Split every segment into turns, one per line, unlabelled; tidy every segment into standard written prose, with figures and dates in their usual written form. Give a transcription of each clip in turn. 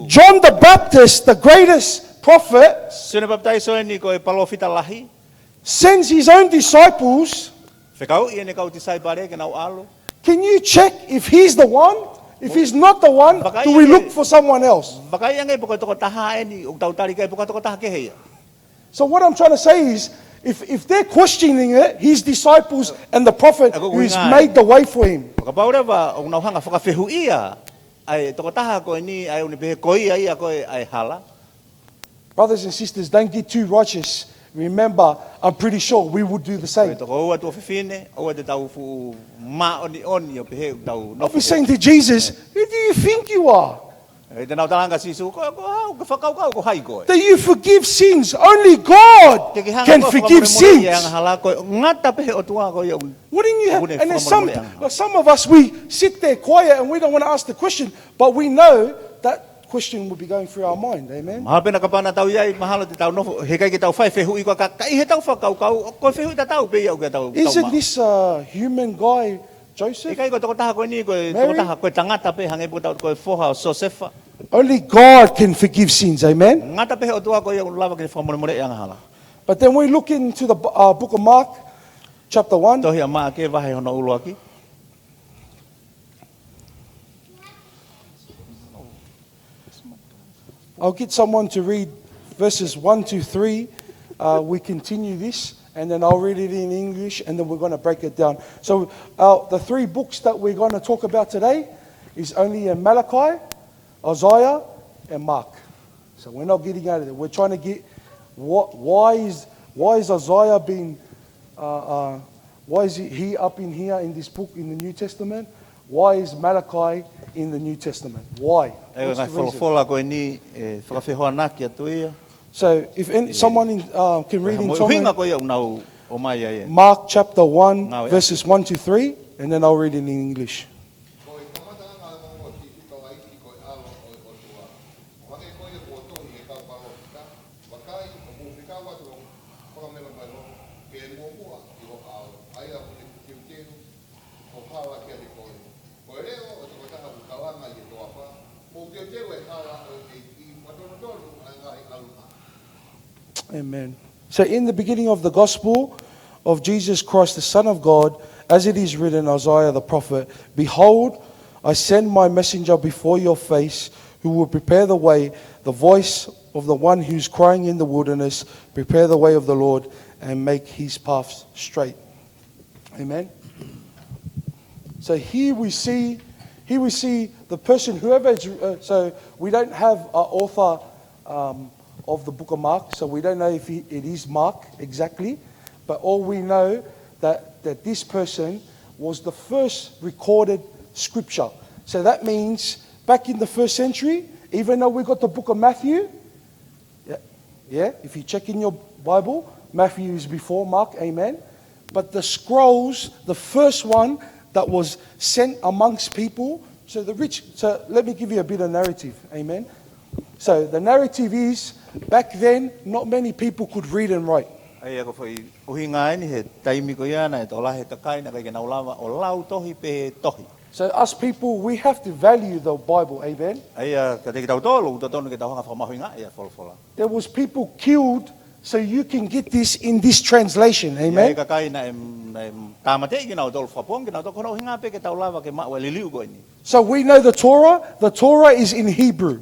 John the Baptist, the greatest prophet, sends his own disciples. Can you check if he's the one? If he's not the one, do we look for someone else? So what I'm trying to say is, if they're questioning it, his disciples and the prophet who's made the way for him. Brothers and sisters, don't get too righteous. Remember, I'm pretty sure we would do the same. I'll be saying to Jesus, who do you think you are? That you forgive sins. Only God can forgive sins. Wouldn't you have? And there's some of us, we sit there quiet and we don't want to ask the question, but we know that question will be going through our mind. Amen. Isn't this a human guy, Joseph? Only God can forgive sins. Amen. But then we look into the book of Mark, chapter 1. I'll get someone to read verses 1 to 3. We continue this, and then I'll read it in English, and then we're going to break it down. So the three books that we're going to talk about today is only in Malachi, Isaiah, and Mark. So we're not getting out of it. We're trying to get why is Isaiah being why is he up in here in this book in the New Testament? Why is Malachi in the New Testament? Why? So if someone can read in Tonga, Mark chapter 1, verses 1 to 3, and then I'll read it in English. Amen. So in the beginning of the gospel of Jesus Christ, the Son of God, as it is written, Isaiah the prophet, behold, I send my messenger before your face, who will prepare the way, the voice of the one who's crying in the wilderness, prepare the way of the Lord and make his paths straight. Amen. So here we see the person, whoever is, so we don't have an author of the book of Mark, so we don't know if it is Mark exactly, but all we know that this person was the first recorded scripture. So that means back in the first century, even though we got the book of Matthew, if you check in your Bible, Matthew is before Mark, amen. But the scrolls, the first one that was sent amongst people, so let me give you a bit of narrative, amen. So the narrative is, back then, not many people could read and write. So us people, we have to value the Bible, amen. There was people killed so you can get this in this translation, amen. So we know the Torah is in Hebrew.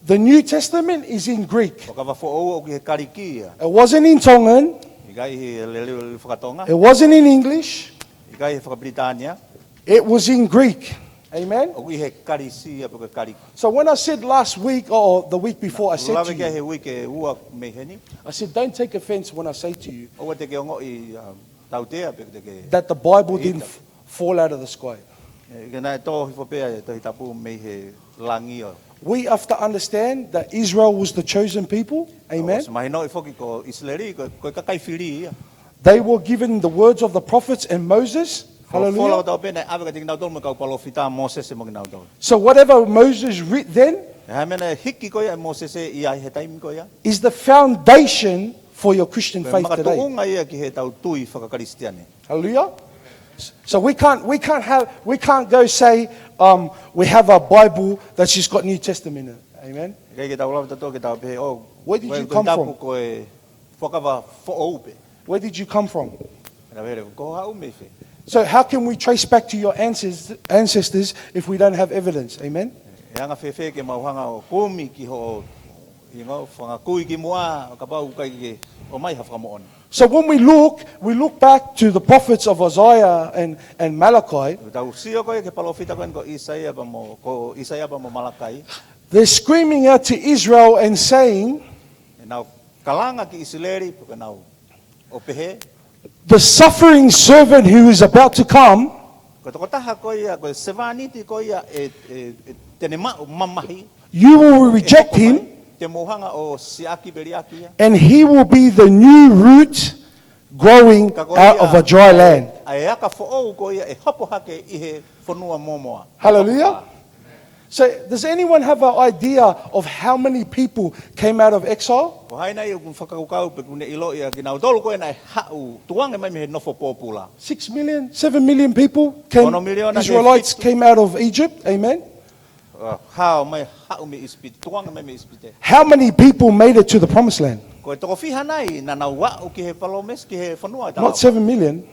The New Testament is in Greek. It wasn't in Tongan. It wasn't in English. It was in Greek. Amen. So when I said last week or the week before, I said to you, I said, don't take offense when I say to you that the Bible didn't fall out of the sky. We have to understand that Israel was the chosen people. Amen. They were given the words of the prophets and Moses. Hallelujah. So whatever Moses wrote then is the foundation for your Christian faith today. Hallelujah. So we can't go say we have a Bible that's just got New Testament in it. Amen. Where did you come from? Where did you come from? So how can we trace back to your ancestors if we don't have evidence? Amen. So when we look back to the prophets of Isaiah and Malachi. They're screaming out to Israel and saying, the suffering servant who is about to come, you will reject him, and he will be the new root growing out of a dry land. Hallelujah. So does anyone have an idea of how many people came out of exile? 6 million, 7 million people Israelites came out of Egypt. Amen. How many people made it to the promised land? Not 7 million.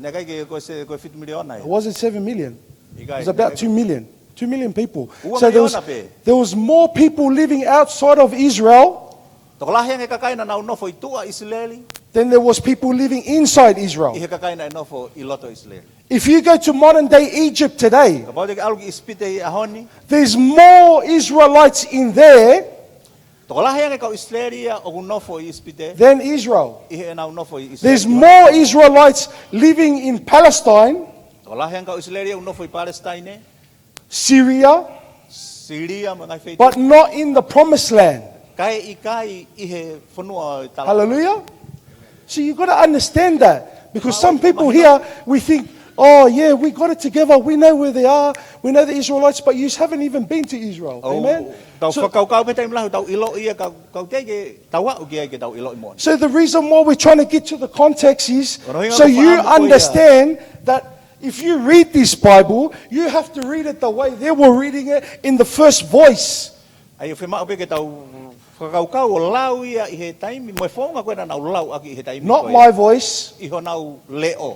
It wasn't 7 million. It was about 2 million. 2 million people. So there was more people living outside of Israel than there was people living inside Israel. If you go to modern day Egypt today, there's more Israelites in there than Israel. There's more Israelites living in Palestine, Syria, but not in the promised land. Hallelujah. So you've got to understand that. Because some people here, we think, oh yeah, we got it together. We know where they are. We know the Israelites, but you haven't even been to Israel. Amen. So the reason why we're trying to get to the context is so you understand that if you read this Bible, you have to read it the way they were reading it, in the first voice. Not my voice,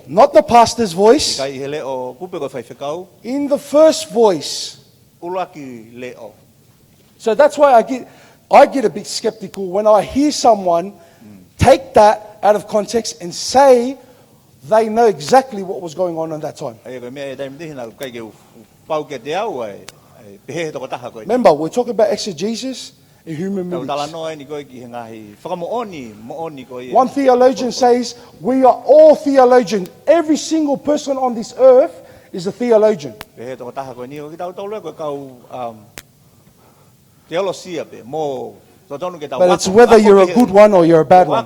not the pastor's voice, in the first voice. So that's why I get a bit skeptical when I hear someone take that out of context and say they know exactly what was going on at that time. Remember, we're talking about exegesis and hermeneutics. One theologian says, we are all theologians. Every single person on this earth is a theologian. But it's whether you're a good one or you're a bad one.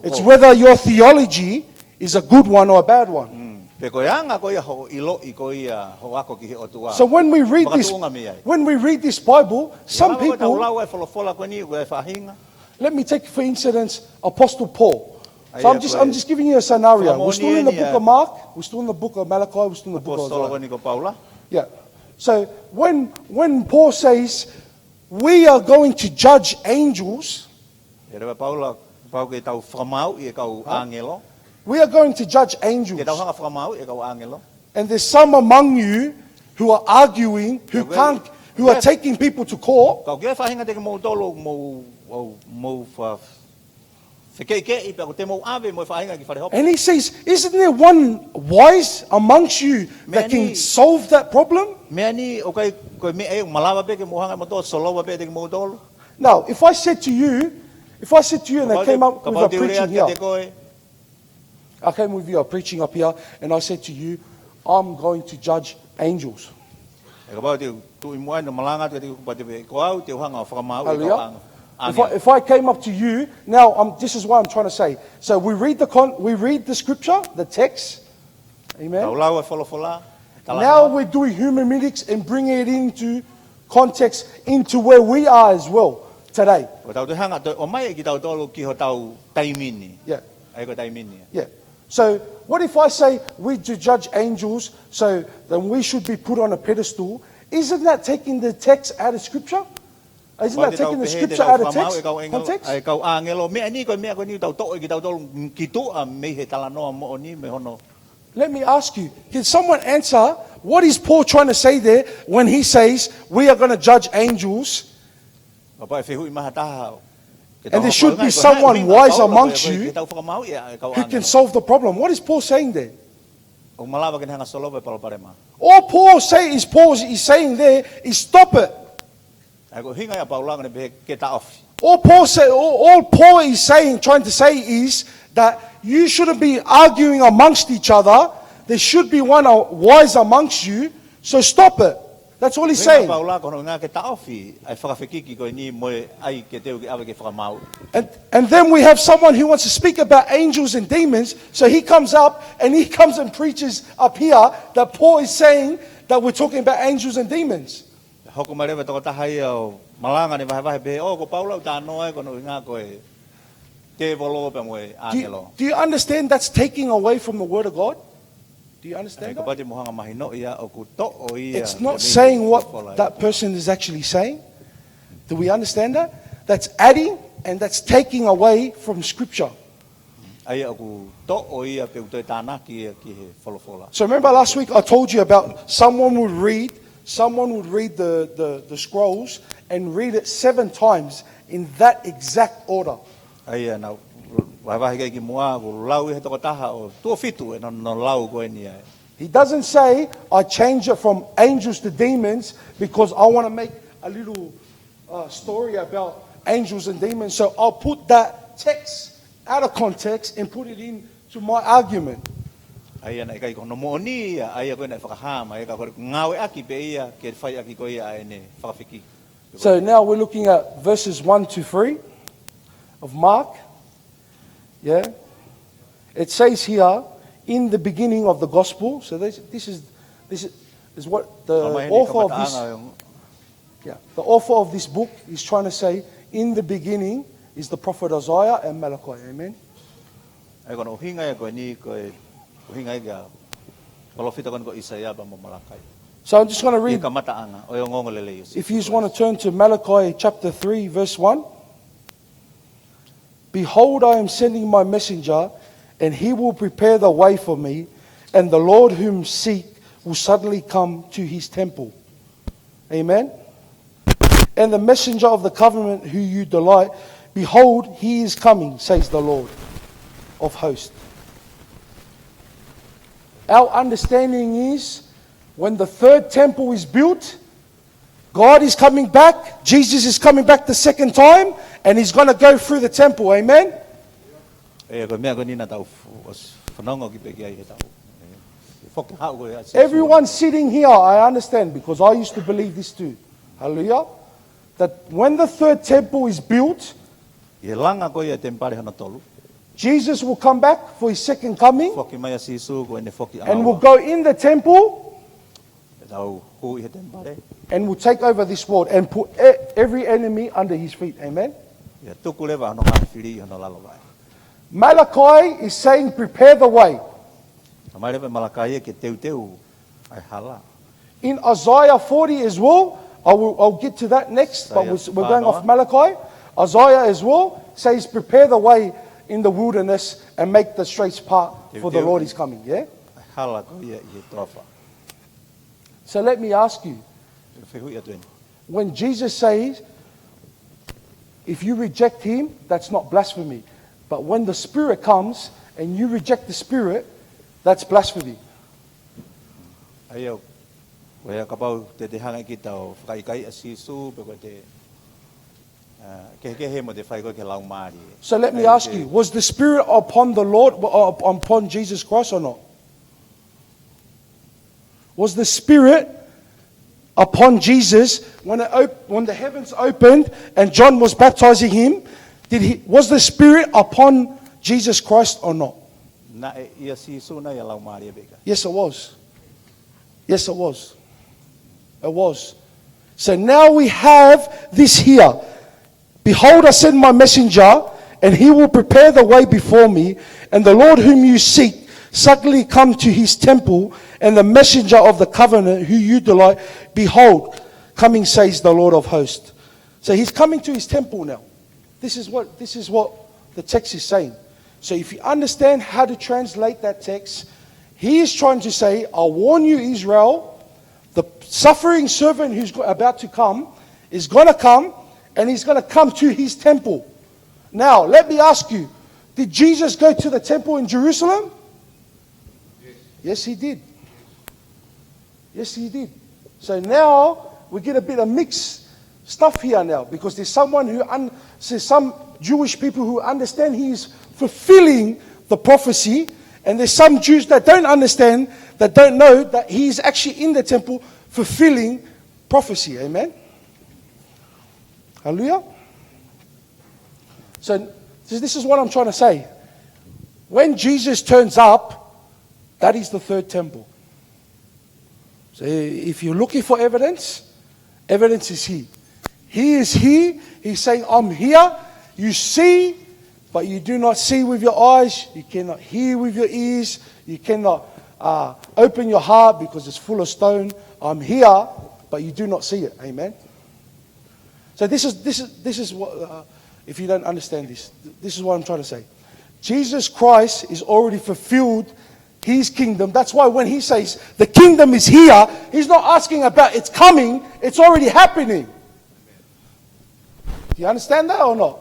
It's whether your theology is a good one or a bad one. So when we read this Bible, some people, let me take for instance Apostle Paul. So I'm just giving you a scenario. We're still in the book of Mark, we're still in the book of Malachi, we're still in the book of Isaiah. Yeah. So when Paul says we are going to judge angels, we are going to judge angels. And there's some among you who are arguing, who are taking people to court. And he says, isn't there one wise amongst you that can solve that problem? Now, if I said to you and I came up with a preaching here, I came with you a preaching up here, and I said to you, I'm going to judge angels. Hallelujah. If I came up to you, now this is what I'm trying to say. So we read the scripture, the text. Amen. Now we're doing hermeneutics and bringing it into context, into where we are as well. today.
O tau te hanga o mai ki tau tolu ki ho tau taimini.
Yeah.
Ai ko taimini.
Yeah. So what if I say we do judge angels, so then we should be put on a pedestal? Isn't that taking the text out of Scripture? Isn't that taking the Scripture out of context?
Ai kau angelo me ani ko me ko ni tau to ki tau tolu ki tu a me he tala no mo ni me hono.
Let me ask you, can someone answer what is Paul trying to say there when he says we are going to judge angels? And there should be someone wise amongst you who can solve the problem. What is Paul saying there? All Paul is saying there is stop it. All Paul is trying to say is that you shouldn't be arguing amongst each other. There should be one wise amongst you. So stop it. That's all he's saying. And then we have someone who wants to speak about angels and demons. So he comes up and he comes and preaches up here that Paul is saying that we're talking about angels and demons. Do you understand that's taking away from the Word of God? Do you understand that? It's not saying what that person is actually saying. Do we understand that? That's adding and that's taking away from Scripture. So remember last week I told you about someone would read the scrolls and read it 7 times in that exact order. He doesn't say, I change it from angels to demons because I want to make a little story about angels and demons. So I'll put that text out of context and put it into my argument. So now we're looking at verses 1 to 3 of Mark. Yeah, it says here in the beginning of the gospel. So this is what the author of this. Yeah, the author of this book is trying to say. In the beginning is the prophet Isaiah and Malachi. Amen. So I'm just going to read. If you just want to turn to Malachi chapter 3, verse 1. Behold, I am sending my messenger, and he will prepare the way for me, and the Lord whom seek will suddenly come to his temple. Amen. And the messenger of the covenant who you delight, behold, he is coming, says the Lord of hosts. Our understanding is when the third temple is built, God is coming back, Jesus is coming back the second time, and he's going to go through the temple. Amen? Everyone sitting here, I understand, because I used to believe this too. Hallelujah. That when the third temple is built, Jesus will come back for his second coming, and will go in the temple, and will take over this world and put every enemy under his feet. Amen. Malachi is saying, prepare the way. In Isaiah 40 as well, I'll get to that next, but we're going off Malachi. Isaiah as well says, prepare the way in the wilderness and make the straight path for the Lord is coming. Yeah? So let me ask you, when Jesus says, if you reject him, that's not blasphemy. But when the Spirit comes and you reject the Spirit, that's blasphemy. So let me ask you, was the Spirit upon the Lord, upon Jesus Christ or not? Was the Spirit upon Jesus when the heavens opened and John was baptizing him? Was the Spirit upon Jesus Christ or not? Yes, it was. Yes, it was. It was. So now we have this here. Behold, I send my messenger, and he will prepare the way before me. And the Lord whom you seek suddenly come to his temple, and the messenger of the covenant who you delight, behold, coming, says the Lord of hosts. So he's coming to his temple now. This is what the text is saying. So if you understand how to translate that text, he is trying to say, I warn you, Israel, the suffering servant who's about to come is going to come, and he's going to come to his temple. Now, let me ask you, did Jesus go to the temple in Jerusalem? Yes, he did. Yes, he did. So now we get a bit of mixed stuff here now, because there's there's some Jewish people who understand he is fulfilling the prophecy, and there's some Jews that don't understand, that don't know that he is actually in the temple fulfilling prophecy. Amen. Hallelujah. So this is what I'm trying to say. When Jesus turns up, that is the third temple. So if you're looking for evidence, evidence is he. He is he. He's saying, I'm here. You see, but you do not see with your eyes. You cannot hear with your ears. You cannot open your heart because it's full of stone. I'm here, but you do not see it. Amen. So this is what, if you don't understand this is what I'm trying to say. Jesus Christ is already fulfilled his kingdom. That's why when he says the kingdom is here, he's not asking about it's coming, it's already happening. Do you understand that or not?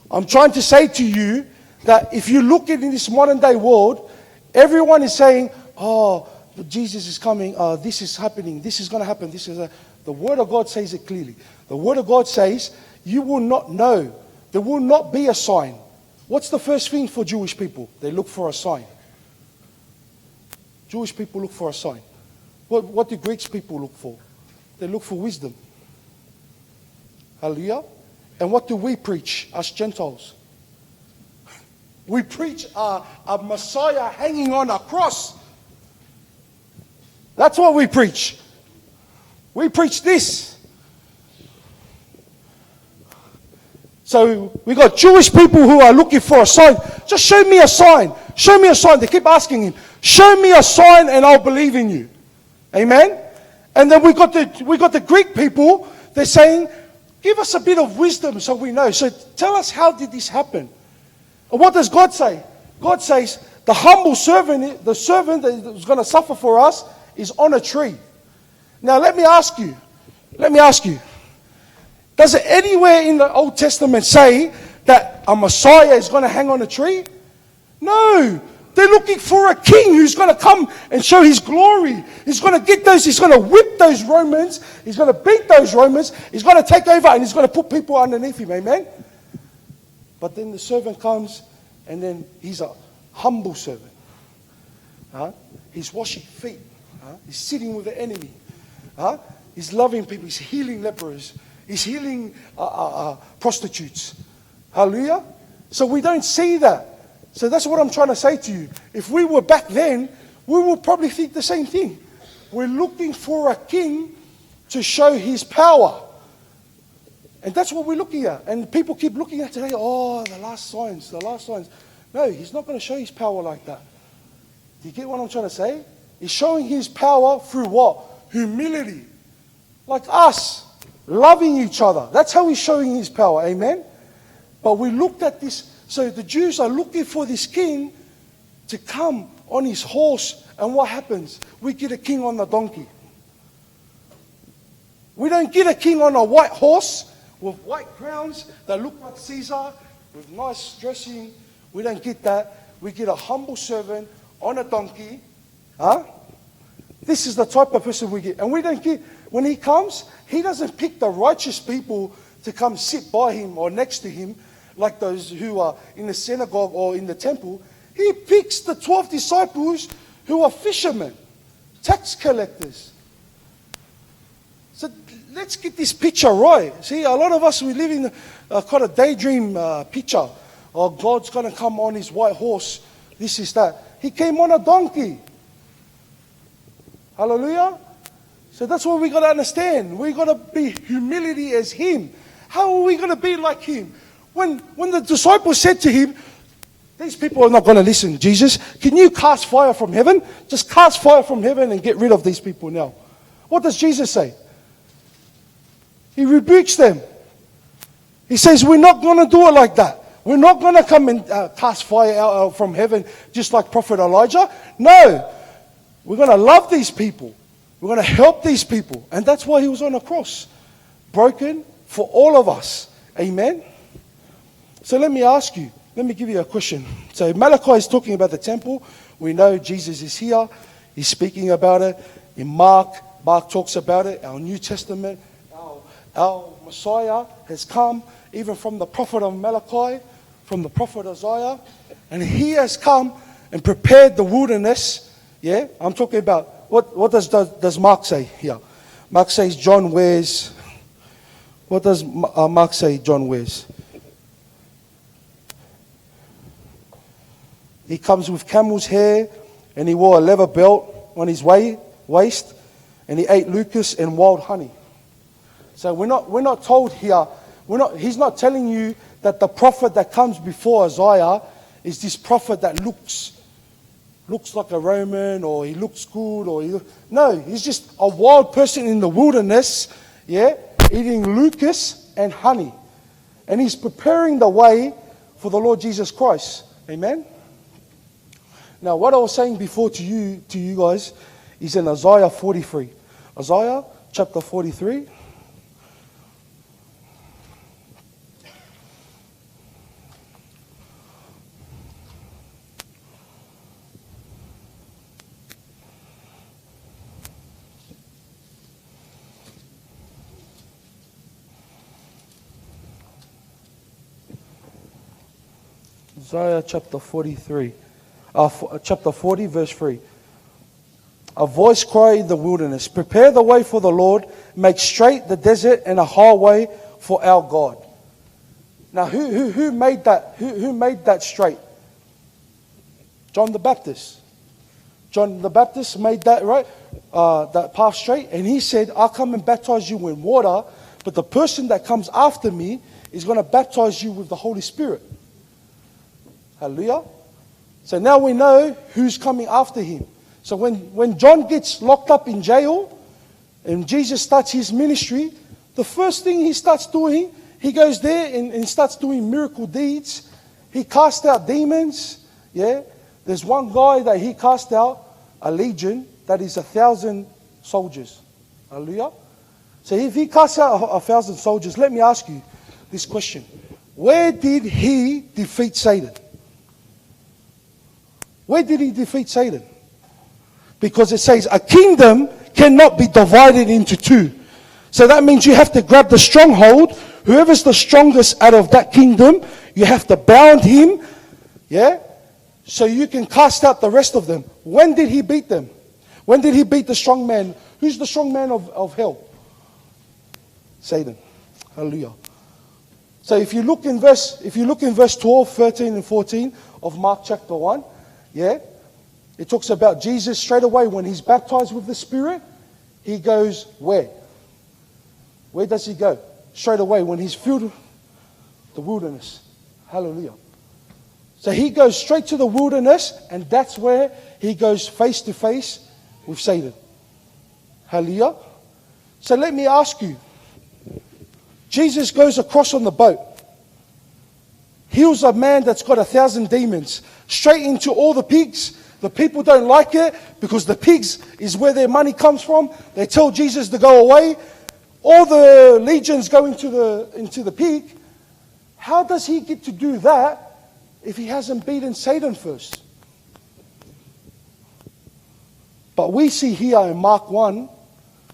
I'm trying to say to you that if you look in this modern day world, everyone is saying, oh, Jesus is coming, this is happening, this is going to happen, the Word of God says it clearly. The Word of God says, you will not know. There will not be a sign. What's the first thing for Jewish people? They look for a sign. Jewish people look for a sign. What do Greek people look for? They look for wisdom. Hallelujah. And what do we preach, us Gentiles? We preach a Messiah hanging on a cross. That's what we preach. We preach this. So we got Jewish people who are looking for a sign. Just show me a sign. Show me a sign. They keep asking him, show me a sign and I'll believe in you. Amen? And then we got the Greek people. They're saying, give us a bit of wisdom so we know. So tell us, how did this happen? And what does God say? God says, the humble servant, the servant that is going to suffer for us, is on a tree. Now let me ask you. Does it anywhere in the Old Testament say that a Messiah is going to hang on a tree? No. They're looking for a king who's going to come and show his glory. He's going to whip those Romans. He's going to beat those Romans. He's going to take over and he's going to put people underneath him. Amen? But then the servant comes and then he's a humble servant. He's washing feet. He's sitting with the enemy. He's loving people. He's healing lepers. He's healing prostitutes. Hallelujah. So we don't see that. So that's what I'm trying to say to you. If we were back then, we would probably think the same thing. We're looking for a king to show his power. And that's what we're looking at. And people keep looking at today, oh, the last signs. No, he's not going to show his power like that. Do you get what I'm trying to say? He's showing his power through what? Humility. Like us. Loving each other. That's how he's showing his power. Amen? But we looked at this. So the Jews are looking for this king to come on his horse. And what happens? We get a king on a donkey. We don't get a king on a white horse with white crowns that look like Caesar, with nice dressing. We don't get that. We get a humble servant on a donkey. This is the type of person we get. And we don't get, when he comes, he doesn't pick the righteous people to come sit by him or next to him, like those who are in the synagogue or in the temple. He picks the 12 disciples who are fishermen, tax collectors. So let's get this picture right. See, a lot of us, we live in a kind of daydream picture. Oh, God's going to come on his white horse. This is that. He came on a donkey. Hallelujah. So that's what we got to understand. We got to be humility as him. How are we going to be like him? When the disciples said to him, these people are not going to listen, Jesus. Can you cast fire from heaven? Just cast fire from heaven and get rid of these people now. What does Jesus say? He rebukes them. He says, we're not going to do it like that. We're not going to come and cast fire out from heaven just like Prophet Elijah. No. We're going to love these people. We're going to help these people. And that's why he was on the cross. Broken for all of us. Amen? So let me ask you. Let me give you a question. So Malachi is talking about the temple. We know Jesus is here. He's speaking about it. In Mark talks about it. Our New Testament, our Messiah has come, even from the prophet of Malachi, from the prophet Isaiah, and he has come and prepared the wilderness. Yeah, I'm talking about what does Mark say here? Mark says John wears. What does Mark say John wears? He comes with camel's hair, and he wore a leather belt on his waist, and he ate locusts and wild honey. So we're not told here. He's not telling you that the prophet that comes before Isaiah is this prophet that looks like a Roman, or he looks good, no, he's just a wild person in the wilderness, yeah, eating locusts and honey, and he's preparing the way for the Lord Jesus Christ. Amen. Now, what I was saying before to you guys is in Isaiah 43. Isaiah chapter 43. Isaiah chapter 43. Chapter 40, verse 3. A voice cried in the wilderness, prepare the way for the Lord, make straight the desert and a highway for our God. Now, who made that? Who made that straight? John the Baptist. John the Baptist made that right, that path straight, and he said, I'll come and baptize you in water, but the person that comes after me is going to baptize you with the Holy Spirit. Hallelujah. So now we know who's coming after him. So when John gets locked up in jail and Jesus starts his ministry, the first thing he starts doing, he goes there and starts doing miracle deeds. He casts out demons. Yeah. There's one guy that he cast out, a legion, that is 1,000 soldiers. Hallelujah. So if he casts out 1,000 soldiers, let me ask you this question. Where did he defeat Satan? Where did he defeat Satan? Because it says a kingdom cannot be divided into two. So that means you have to grab the stronghold. Whoever's the strongest out of that kingdom, you have to bound him. Yeah? So you can cast out the rest of them. When did he beat them? When did he beat the strong man? Who's the strong man of hell? Satan. Hallelujah. So if you look in verse 12, 13 and 14 of Mark chapter 1, yeah, it talks about Jesus straight away when he's baptized with the Spirit. He goes where? Where does he go? Straight away when he's filled with the wilderness. Hallelujah. So he goes straight to the wilderness, and that's where he goes face to face with Satan. Hallelujah. So let me ask you. Jesus goes across on the boat. Heals a man that's got 1,000 demons. Straight into all the pigs. The people don't like it because the pigs is where their money comes from. They tell Jesus to go away. All the legions go into the pig. How does he get to do that if he hasn't beaten Satan first? But we see here in Mark 1,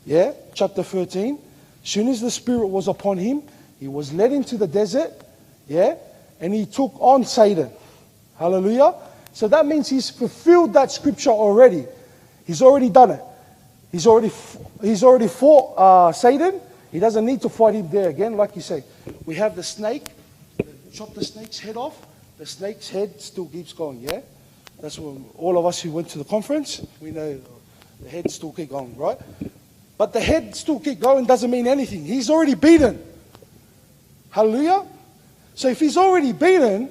yeah, chapter 13, as soon as the Spirit was upon him, he was led into the desert, yeah, and he took on Satan. Hallelujah. So that means he's fulfilled that scripture already. He's already done it. He's already fought Satan. He doesn't need to fight him there again, like you say. We have the snake. Chop the snake's head off. The snake's head still keeps going, yeah? That's what all of us who went to the conference, we know the head still keep going, right? But the head still keep going doesn't mean anything. He's already beaten. Hallelujah. So if he's already beaten,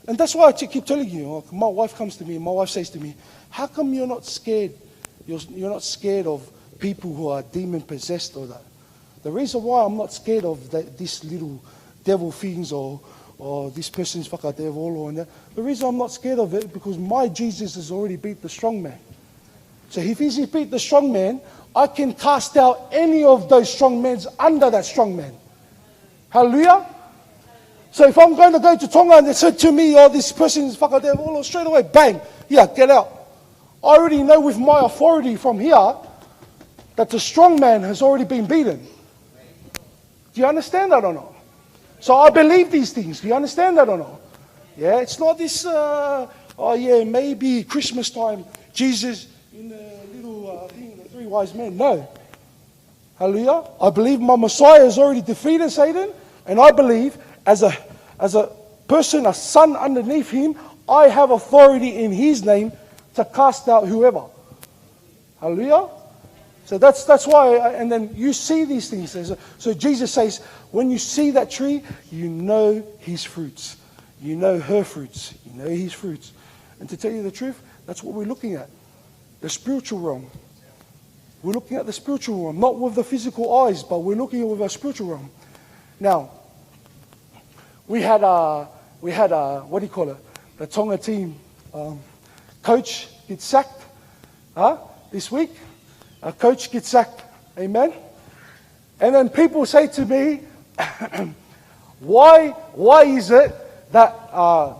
and that's why I keep telling you, my wife comes to me, my wife says to me, how come you're not scared? You're not scared of people who are demon-possessed or that. The reason why I'm not scared of these little devil things or this person's devil or that, the reason I'm not scared of it because my Jesus has already beat the strong man. So if he's beat the strong man, I can cast out any of those strong men under that strong man. Hallelujah. So if I'm going to go to Tonga and they said to me, oh, this person is devil, straight away, bang, yeah, get out. I already know with my authority from here that the strong man has already been beaten. Do you understand that or not? So I believe these things. Do you understand that or not? Yeah, it's not this, maybe Christmas time, Jesus in the little thing, the three wise men. No. Hallelujah. I believe my Messiah has already defeated Satan, and I believe as a person, a son underneath him, I have authority in his name to cast out whoever. Hallelujah. So that's why, and then you see these things. So Jesus says, when you see that tree, you know his fruits. You know her fruits. You know his fruits. And to tell you the truth, that's what we're looking at. The spiritual realm. We're looking at the spiritual realm, not with the physical eyes, but we're looking at with our spiritual realm. Now, we had what do you call it? The Tonga team coach gets sacked this week. A coach gets sacked. Amen. And then people say to me, why is it that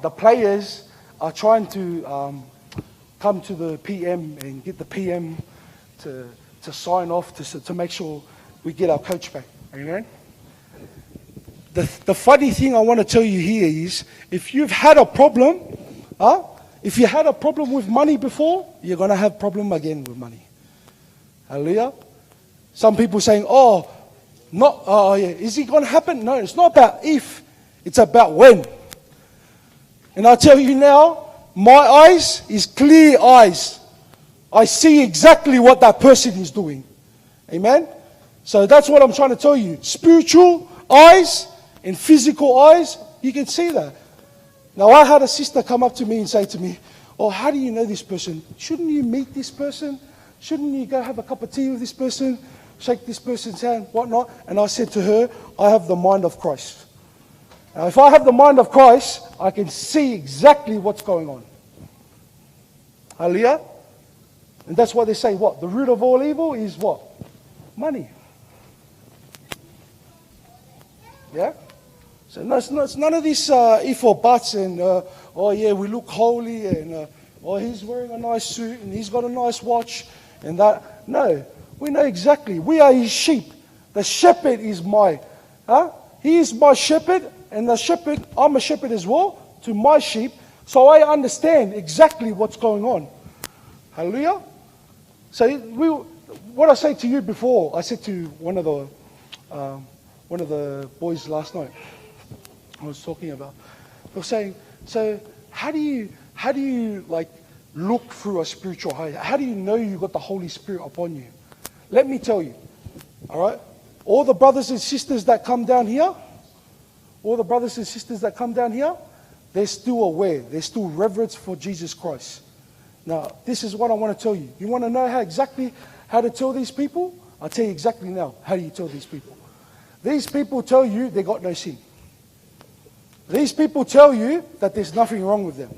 the players are trying to come to the PM and get the PM to sign off to make sure we get our coach back? Amen. The funny thing I want to tell you here is, if you've had a problem, if you had a problem with money before, you're going to have a problem again with money. Hallelujah. Some people saying, is it going to happen? No, it's not about if, it's about when. And I tell you now, my eyes is clear eyes. I see exactly what that person is doing. Amen. So that's what I'm trying to tell you. Spiritual eyes and physical eyes, you can see that. Now, I had a sister come up to me and say to me, how do you know this person? Shouldn't you meet this person? Shouldn't you go have a cup of tea with this person? Shake this person's hand, whatnot? And I said to her, I have the mind of Christ. Now, if I have the mind of Christ, I can see exactly what's going on. Hallelujah. And that's why they say what? The root of all evil is what? Money. Yeah? So it's none of this if or buts and, we look holy and, he's wearing a nice suit and he's got a nice watch and that. No, we know exactly. We are his sheep. The shepherd is he is my shepherd, and the shepherd, I'm a shepherd as well to my sheep. So I understand exactly what's going on. Hallelujah. So what I said to you before, I said to one of the boys last night, I was talking about. They were saying, so how do you like look through a spiritual eye? How do you know you've got the Holy Spirit upon you? Let me tell you. All right? All the brothers and sisters that come down here, they're still aware. They're still reverence for Jesus Christ. Now, this is what I want to tell you. You want to know how to tell these people? I'll tell you exactly now. How do you tell these people? These people tell you they got no sin. These people tell you that there's nothing wrong with them.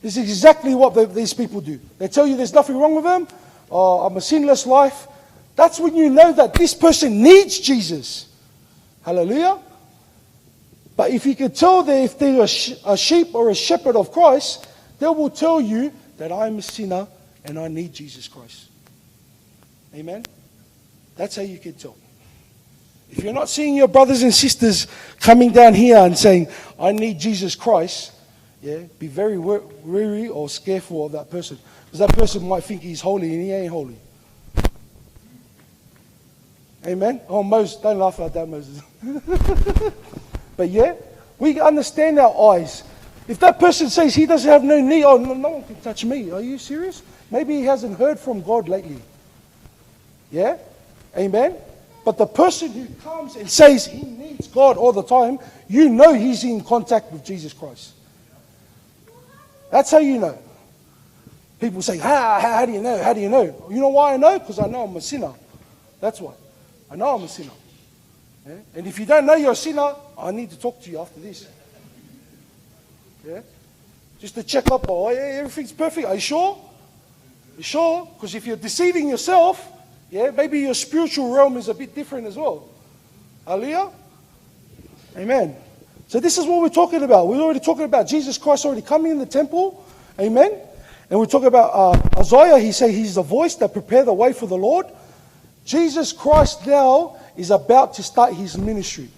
This is exactly what these people do. They tell you there's nothing wrong with them. I'm a sinless life. That's when you know that this person needs Jesus. Hallelujah. But if you can tell them if they're a sheep or a shepherd of Christ, they will tell you that I'm a sinner and I need Jesus Christ. Amen. That's how you can tell. If you're not seeing your brothers and sisters coming down here and saying, I need Jesus Christ, be very wary or scareful of that person. Because that person might think he's holy and he ain't holy. Amen? Oh, Moses, don't laugh at that, Moses. But we understand our eyes. If that person says he doesn't have no need, no one can touch me. Are you serious? Maybe he hasn't heard from God lately. Yeah? Amen? But the person who comes and says he needs God all the time, you know he's in contact with Jesus Christ. That's how you know. People say, how do you know? How do you know? You know why I know? Because I know I'm a sinner. That's why. I know I'm a sinner. Yeah? And if you don't know you're a sinner, I need to talk to you after this. Yeah? Just to check up, oh, yeah, everything's perfect. Are you sure? You sure? Because if you're deceiving yourself, yeah, maybe your spiritual realm is a bit different as well. Hallelujah? Amen. So this is what we're talking about. We're already talking about Jesus Christ already coming in the temple. Amen. And we're talking about Isaiah. He said he's the voice that prepared the way for the Lord. Jesus Christ now is about to start his ministry.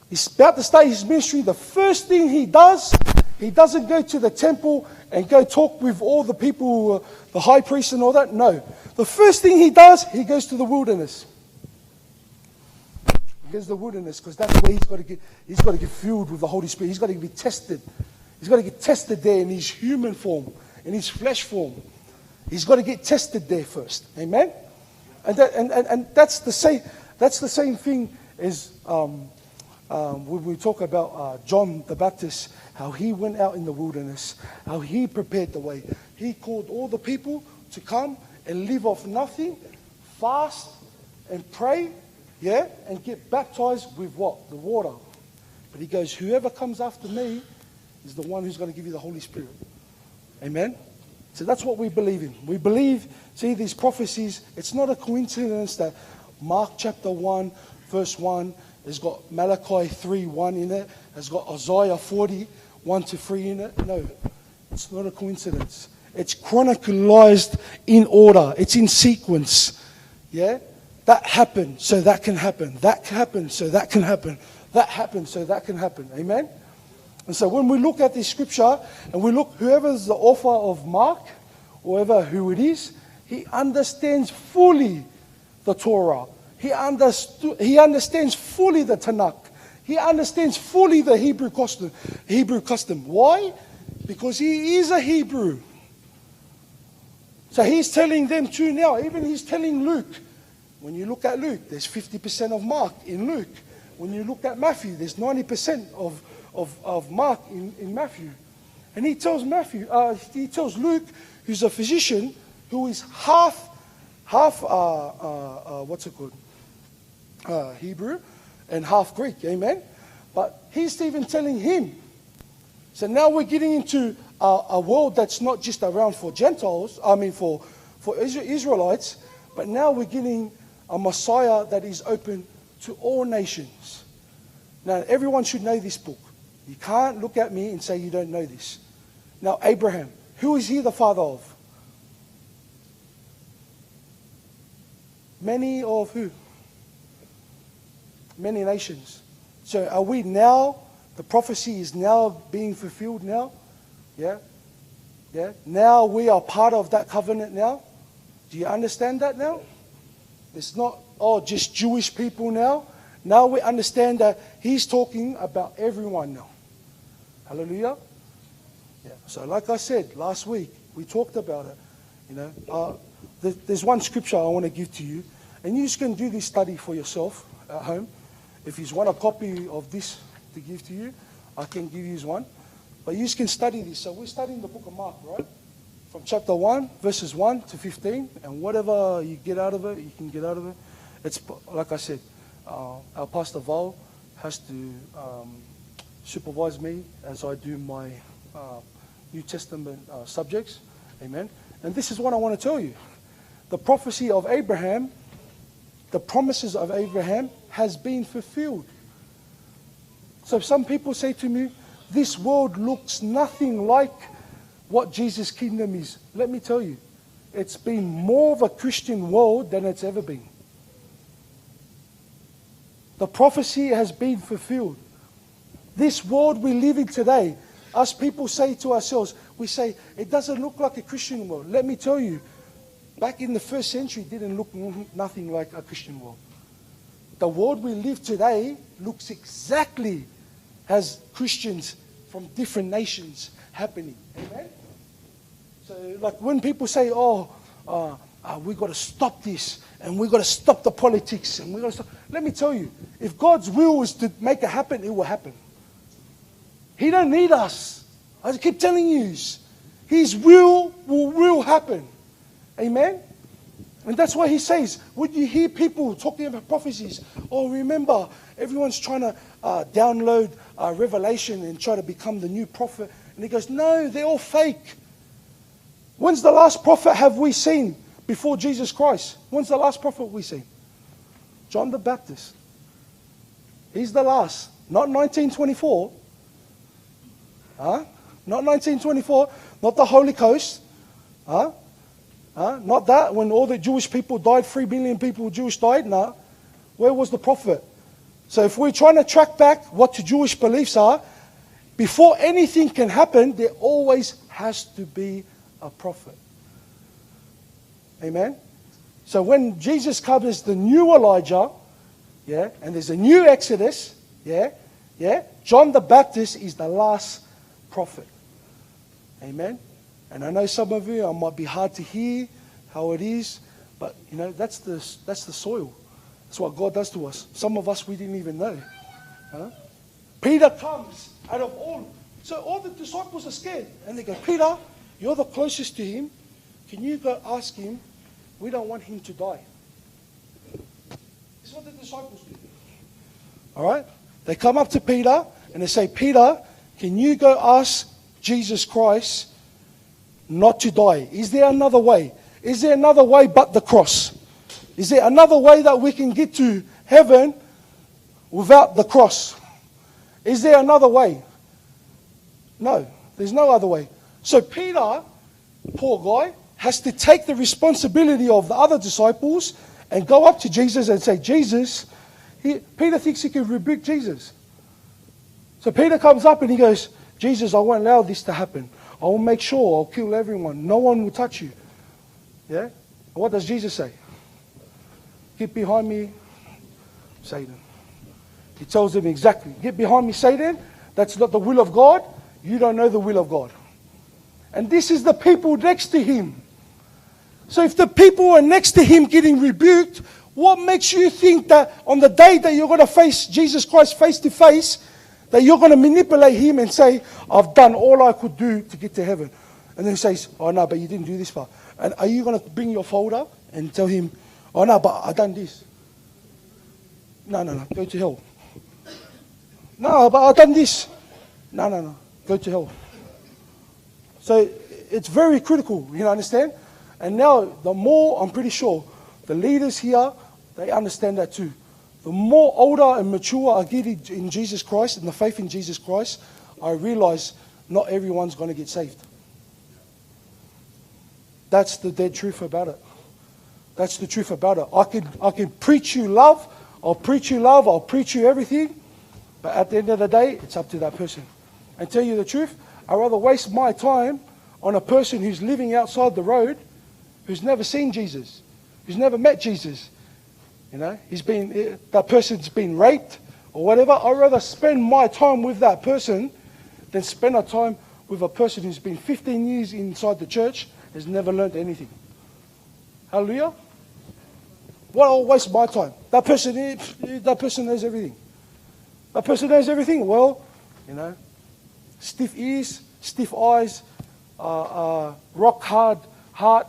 He's about to start his ministry. The first thing he does, he doesn't go to the temple and go talk with all the people, the high priest and all that. No. The first thing he does, he goes to the wilderness. He goes to the wilderness because that's where he's got to get filled with the Holy Spirit. He's got to be tested. He's got to get tested there in his human form, in his flesh form. He's got to get tested there first. Amen? And that's the same thing as when we talk about John the Baptist, how he went out in the wilderness, how he prepared the way. He called all the people to come and live off nothing, fast and pray, yeah, and get baptized with what? The water. But he goes, whoever comes after me is the one who's going to give you the Holy Spirit. Amen? So that's what we believe in. We believe, see, these prophecies, it's not a coincidence that Mark chapter 1, verse 1, has got Malachi 3:1 in it, has got Isaiah 40:1-3 in it. No, it's not a coincidence. It's chronicalized in order. It's in sequence. Yeah? That happened, so that can happen. That happened, so that can happen. That happened, so that can happen. Amen? And so when we look at this scripture, and we look, whoever's the author of Mark, whoever who it is, he understands fully the Torah. He understands fully the Tanakh. He understands fully the Hebrew custom. Why? Because he is a Hebrew. So he's telling them too now. Even he's telling Luke. When you look at Luke, there's 50% of Mark in Luke. When you look at Matthew, there's 90% of Mark in Matthew. And he tells Luke, who's a physician, who is half Hebrew and half Greek, amen? But he's even telling him. So now we're getting into a world that's not just around for Gentiles, for Israelites, but now we're getting a Messiah that is open to all nations. Now everyone should know this book. You can't look at me and say you don't know this. Now Abraham, who is he the father of? Many of who? Many nations. So are we now, the prophecy is now being fulfilled now? Yeah? Yeah? Now we are part of that covenant now? Do you understand that now? It's not, just Jewish people now. Now we understand that he's talking about everyone now. Hallelujah? Yeah. So like I said last week, we talked about it. There's one scripture I want to give to you. And you can do this study for yourself at home. If you want a copy of this to give to you, I can give you one. But you can study this. So we're studying the book of Mark, right? From chapter 1, verses 1 to 15. And whatever you get out of it, you can get out of it. It's like I said, our Pastor Val has to supervise me as I do my New Testament subjects. Amen. And this is what I want to tell you. The prophecy of Abraham, the promises of Abraham has been fulfilled. So some people say to me, this world looks nothing like what Jesus' kingdom is. Let me tell you, it's been more of a Christian world than it's ever been. The prophecy has been fulfilled. This world we live in today, us people say to ourselves, we say, it doesn't look like a Christian world. Let me tell you, back in the first century, it didn't look nothing like a Christian world. The world we live today looks exactly as Christians from different nations happening. Amen? So like when people say, we've got to stop this, and we've got to stop the politics, and we've got to stop. Let me tell you, if God's will is to make it happen, it will happen. He don't need us. I keep telling you, His will happen. Amen? And that's why He says, when you hear people talking about prophecies, oh, remember, everyone's trying to download Revelation and try to become the new prophet. And He goes, no, they're all fake. When's the last prophet have we seen before Jesus Christ? When's the last prophet we seen? John the Baptist. He's the last. Not 1924. Not 1924. Not the Holy Coast. Not that, when all the Jewish people died, 3 billion people Jewish died. No. Where was the prophet? So if we're trying to track back what the Jewish beliefs are, before anything can happen, there always has to be a prophet. Amen? So when Jesus comes as the new Elijah, and there's a new Exodus, John the Baptist is the last prophet. Amen? And I know some of you, it might be hard to hear how it is, but that's the soil. That's what God does to us. Some of us, we didn't even know. Peter comes out of all. So all the disciples are scared. And they go, Peter, you're the closest to Him. Can you go ask Him? We don't want Him to die. This is what the disciples do. All right? They come up to Peter and they say, Peter, can you go ask Jesus Christ not to die? Is there another way? Is there another way but the cross? Is there another way that we can get to heaven without the cross? Is there another way? No, there's no other way. So Peter, poor guy, has to take the responsibility of the other disciples and go up to Jesus and say, Jesus, Peter thinks he can rebuke Jesus. So Peter comes up and he goes, Jesus, I won't allow this to happen. I will make sure I'll kill everyone. No one will touch you. Yeah? And what does Jesus say? Get behind me, Satan. He tells him exactly, get behind me, Satan. That's not the will of God. You don't know the will of God. And this is the people next to him. So if the people are next to him getting rebuked, what makes you think that on the day that you're going to face Jesus Christ face to face, that you're going to manipulate him and say, I've done all I could do to get to heaven? And then he says, oh no, but you didn't do this far. And are you going to bring your folder and tell him, oh no, but I've done this? No, go to hell. No, but I've done this. No, go to hell. So it's very critical, you understand? And now, the more, I'm pretty sure, the leaders here, they understand that too. The more older and mature I get in Jesus Christ, in the faith in Jesus Christ, I realize not everyone's going to get saved. That's the dead truth about it. That's the truth about it. I can preach you love, I'll preach you everything, but at the end of the day, it's up to that person. And tell you the truth, I'd rather waste my time on a person who's living outside the road, who's never seen Jesus, who's never met Jesus. You know, that person's been raped or whatever. I'd rather spend my time with that person than spend a time with a person who's been 15 years inside the church, has never learned anything. Hallelujah. Why I'll waste my time? That person knows everything. That person knows everything. Well, you know, stiff ears, stiff eyes, rock hard heart.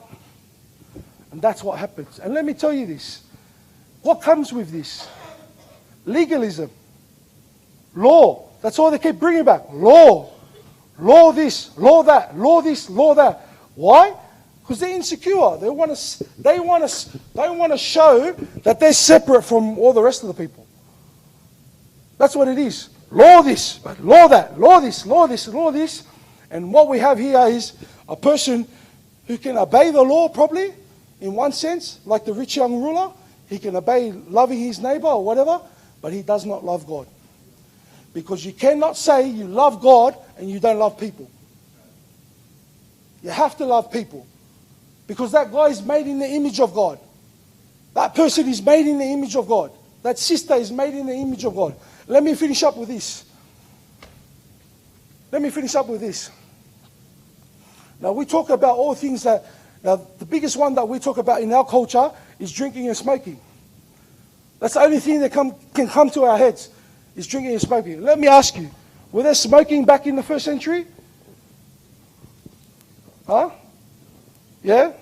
And that's what happens. And let me tell you this. What comes with this? Legalism. Law. That's all they keep bringing back. Law. Law this, law that, law this, law that. Why? Because they're insecure. They want to show that they're separate from all the rest of the people. That's what it is. Law this, law that, law this, law this, law this. And what we have here is a person who can obey the law probably, in one sense, like the rich young ruler. He can obey loving his neighbor or whatever, but he does not love God. Because you cannot say you love God and you don't love people. You have to love people. Because that guy is made in the image of God. That person is made in the image of God. That sister is made in the image of God. Let me finish up with this. Now we talk about all things that Now, the biggest one that we talk about in our culture is drinking and smoking. That's the only thing that can come to our heads, is drinking and smoking. Let me ask you, were there smoking back in the first century? Huh? Yeah?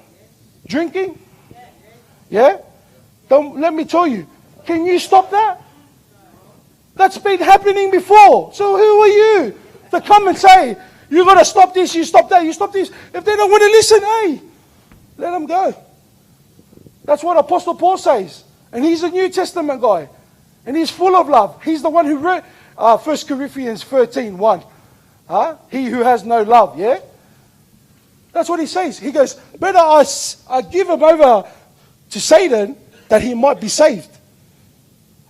Drinking? Yeah? Let me tell you, can you stop that? That's been happening before. So who are you to come and say, you got to stop this, you stop that, you stop this? If they don't want to listen, hey, let them go. That's what Apostle Paul says. And he's a New Testament guy. And he's full of love. He's the one who wrote 1 Corinthians 13:1. He who has no love, yeah? That's what he says. He goes, better I give him over to Satan that he might be saved.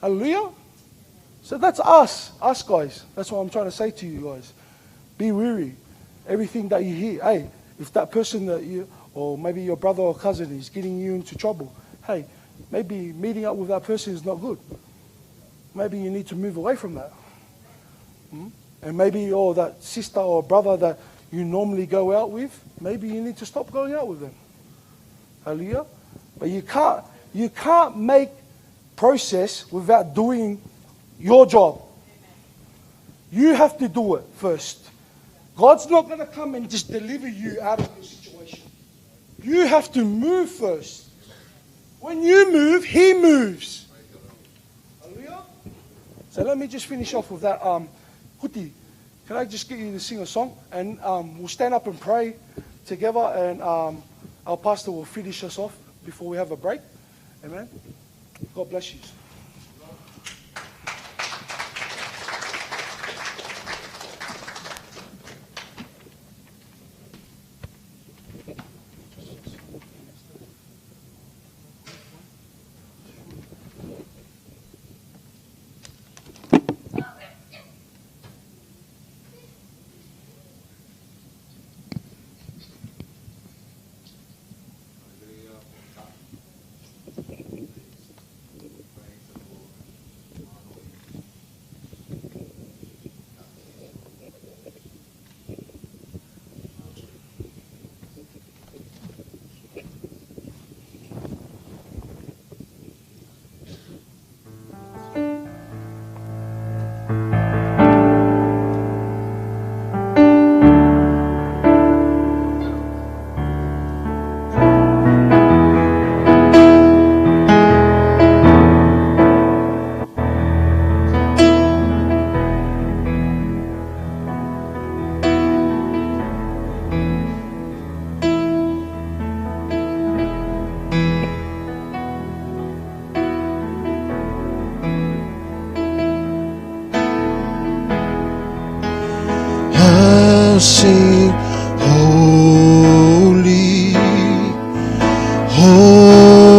Hallelujah. So that's us guys. That's what I'm trying to say to you guys. Be weary. Everything that you hear. Hey, if that person that you, or maybe your brother or cousin is getting you into trouble, hey, maybe meeting up with that person is not good. Maybe you need to move away from that. And maybe that sister or brother that you normally go out with, maybe you need to stop going out with them. Hallelujah. But you can't make process without doing your job. You have to do it first. God's not going to come and just deliver you out of your situation. You have to move first. When you move, He moves. Hallelujah. So let me just finish off with that. Huti, can I just get you to sing a song? And we'll stand up and pray together, and our pastor will finish us off before we have a break. Amen. God bless you.
Sing holy, holy,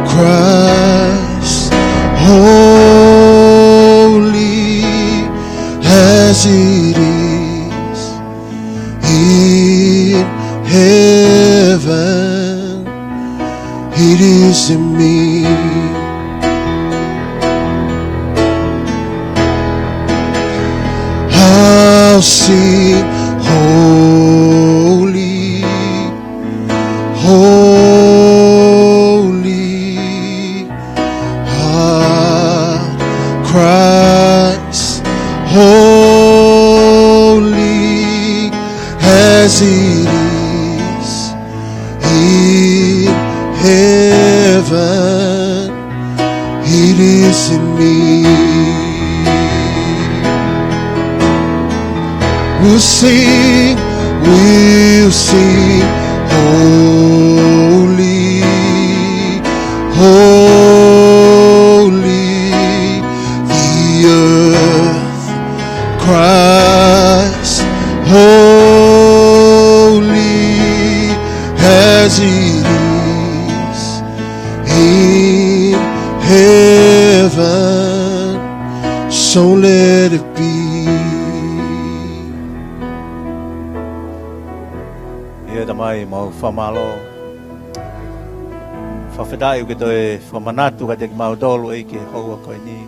Christ, holy as it is in heaven, it is in me. I'll sing holy, holy, Christ, holy as it is in heaven, it is in me. We'll sing, holy, holy, the earth cries, holy as it is in heaven, so let it be.
Mai mau famalo fa fedai ke toe fa manatu ka te mau dolo e ke ho ko ni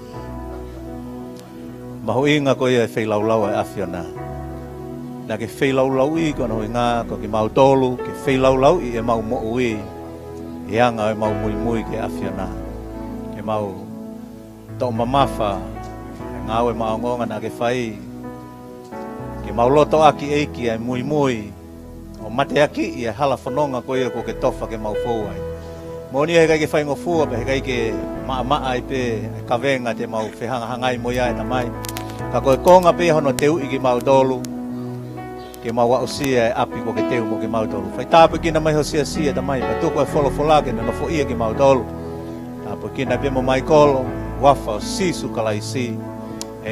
ma ho inga ko e fe lau lau e afiona na ke whailau lau I kono hoi ngā ko ke mau tolu ke whailau lau I e mau mo ui e anga e mau mui mui ke awhiona ke mau tō mamafa ngā oe maongonga na ke whai ke mau loto aki eiki e mui mui o mate aki I e hala whanonga ko ia ko ke tofa ke mau fōai moni he kai ke whai ngofua pe he kai ke maa ai pe e kawenga te mau whehanga hangai mo ia e tamai ka koe konga pe hono teu I ke mau tolu ke mau wao sia e api ko ke teu mo ke mau tolu whai tāpe kina mai ho sia sia tamai pa tuko e wholo wholake na nofo ia ke mau tolu tāpe kina pe mo mai kolo wafa o sisu kalai si